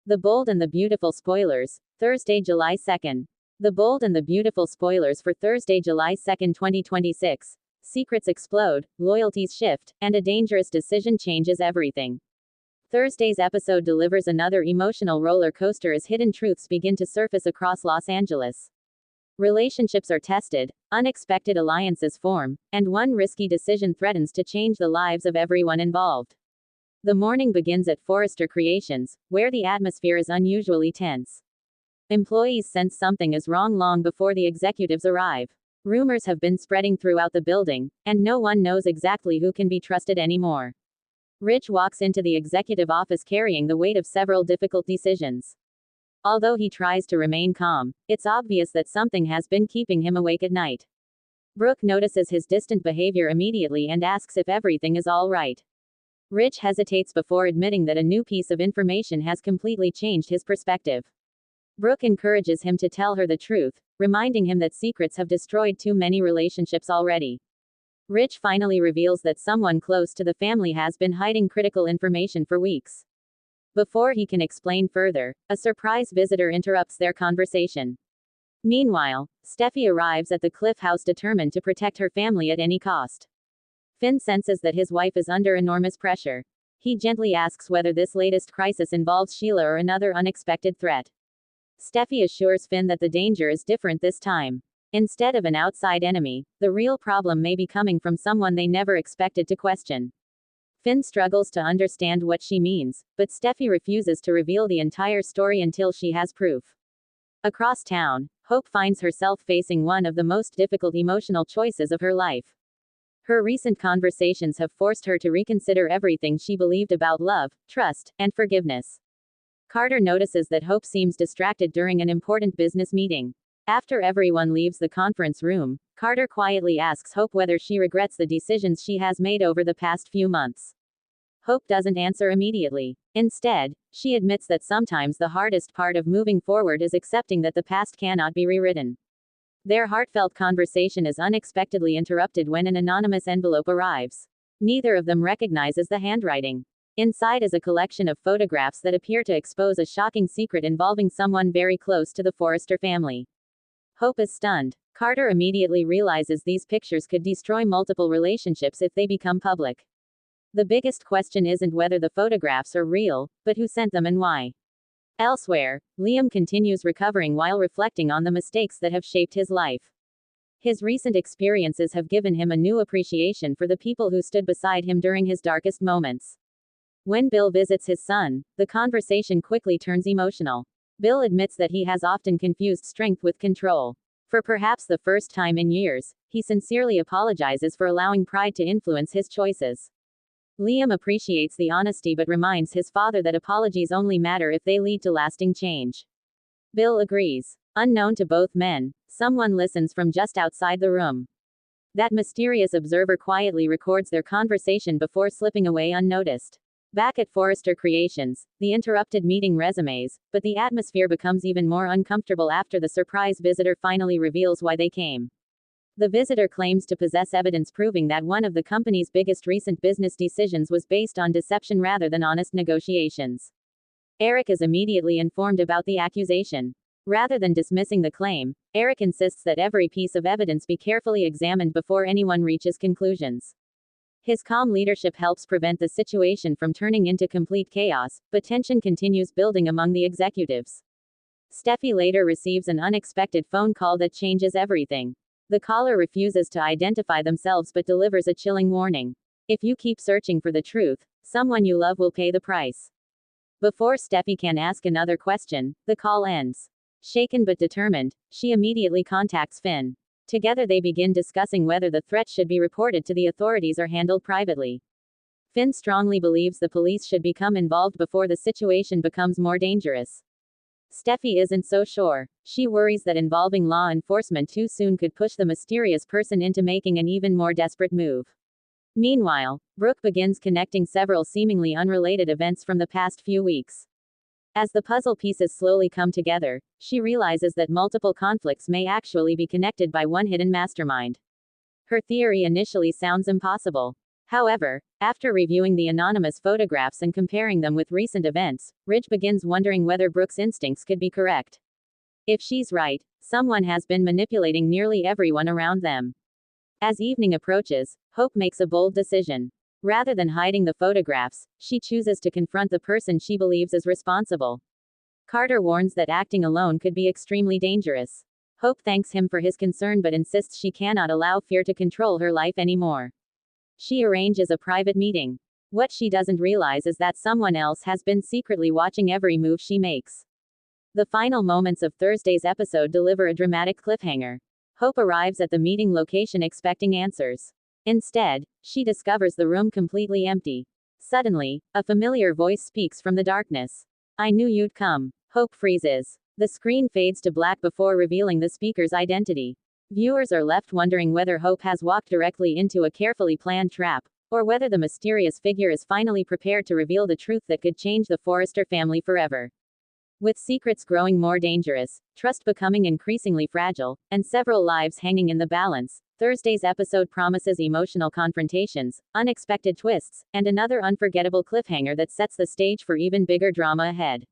The Bold and the Beautiful spoilers, Thursday, July 2nd. The Bold and the Beautiful spoilers for Thursday, July 2nd, 2026. Secrets explode, loyalties shift, and a dangerous decision changes everything. Thursday's episode delivers another emotional roller coaster as hidden truths begin to surface across Los Angeles. Relationships are tested, unexpected alliances form, and one risky decision threatens to change the lives of everyone involved. The morning begins at Forrester Creations, where the atmosphere is unusually tense. Employees sense something is wrong long before the executives arrive. Rumors have been spreading throughout the building, and no one knows exactly who can be trusted anymore. Rich walks into the executive office carrying the weight of several difficult decisions. Although he tries to remain calm, it's obvious that something has been keeping him awake at night. Brooke notices his distant behavior immediately and asks if everything is all right. Rich hesitates before admitting that a new piece of information has completely changed his perspective. Brooke encourages him to tell her the truth, reminding him that secrets have destroyed too many relationships already. Rich finally reveals that someone close to the family has been hiding critical information for weeks. Before he can explain further, a surprise visitor interrupts their conversation. Meanwhile, Steffi arrives at the Cliff House determined to protect her family at any cost. Finn senses that his wife is under enormous pressure. He gently asks whether this latest crisis involves Sheila or another unexpected threat. Steffi assures Finn that the danger is different this time. Instead of an outside enemy, the real problem may be coming from someone they never expected to question. Finn struggles to understand what she means, but Steffi refuses to reveal the entire story until she has proof. Across town, Hope finds herself facing one of the most difficult emotional choices of her life. Her recent conversations have forced her to reconsider everything she believed about love, trust, and forgiveness. Carter notices that Hope seems distracted during an important business meeting. After everyone leaves the conference room, Carter quietly asks Hope whether she regrets the decisions she has made over the past few months. Hope doesn't answer immediately. Instead, she admits that sometimes the hardest part of moving forward is accepting that the past cannot be rewritten. Their heartfelt conversation is unexpectedly interrupted when an anonymous envelope arrives. Neither of them recognizes the handwriting. Inside is a collection of photographs that appear to expose a shocking secret involving someone very close to the Forrester family. Hope is stunned. Carter immediately realizes these pictures could destroy multiple relationships if they become public. The biggest question isn't whether the photographs are real, but who sent them and why. Elsewhere, Liam continues recovering while reflecting on the mistakes that have shaped his life. His recent experiences have given him a new appreciation for the people who stood beside him during his darkest moments. When Bill visits his son, the conversation quickly turns emotional. Bill admits that he has often confused strength with control. For perhaps the first time in years, he sincerely apologizes for allowing pride to influence his choices. Liam appreciates the honesty but reminds his father that apologies only matter if they lead to lasting change. Bill agrees. Unknown to both men, someone listens from just outside the room. That mysterious observer quietly records their conversation before slipping away unnoticed. Back at Forrester Creations, the interrupted meeting resumes, but the atmosphere becomes even more uncomfortable after the surprise visitor finally reveals why they came. The visitor claims to possess evidence proving that one of the company's biggest recent business decisions was based on deception rather than honest negotiations. Eric is immediately informed about the accusation. Rather than dismissing the claim, Eric insists that every piece of evidence be carefully examined before anyone reaches conclusions. His calm leadership helps prevent the situation from turning into complete chaos, but tension continues building among the executives. Steffi later receives an unexpected phone call that changes everything. The caller refuses to identify themselves but delivers a chilling warning. If you keep searching for the truth, someone you love will pay the price. Before Steffi can ask another question, the call ends. Shaken but determined, she immediately contacts Finn. Together they begin discussing whether the threat should be reported to the authorities or handled privately. Finn strongly believes the police should become involved before the situation becomes more dangerous. Steffi isn't so sure. She worries that involving law enforcement too soon could push the mysterious person into making an even more desperate move. Meanwhile, Brooke begins connecting several seemingly unrelated events from the past few weeks. As the puzzle pieces slowly come together, she realizes that multiple conflicts may actually be connected by one hidden mastermind. Her theory initially sounds impossible. However, after reviewing the anonymous photographs and comparing them with recent events, Ridge begins wondering whether Brooke's instincts could be correct. If she's right, someone has been manipulating nearly everyone around them. As evening approaches, Hope makes a bold decision. Rather than hiding the photographs, she chooses to confront the person she believes is responsible. Carter warns that acting alone could be extremely dangerous. Hope thanks him for his concern but insists she cannot allow fear to control her life anymore. She arranges a private meeting. What she doesn't realize is that someone else has been secretly watching every move she makes. The final moments of Thursday's episode deliver a dramatic cliffhanger. Hope arrives at the meeting location expecting answers. Instead, she discovers the room completely empty. Suddenly, a familiar voice speaks from the darkness. "I knew you'd come." Hope freezes. The screen fades to black before revealing the speaker's identity. Viewers are left wondering whether Hope has walked directly into a carefully planned trap, or whether the mysterious figure is finally prepared to reveal the truth that could change the Forrester family forever. With secrets growing more dangerous, trust becoming increasingly fragile, and several lives hanging in the balance, Thursday's episode promises emotional confrontations, unexpected twists, and another unforgettable cliffhanger that sets the stage for even bigger drama ahead.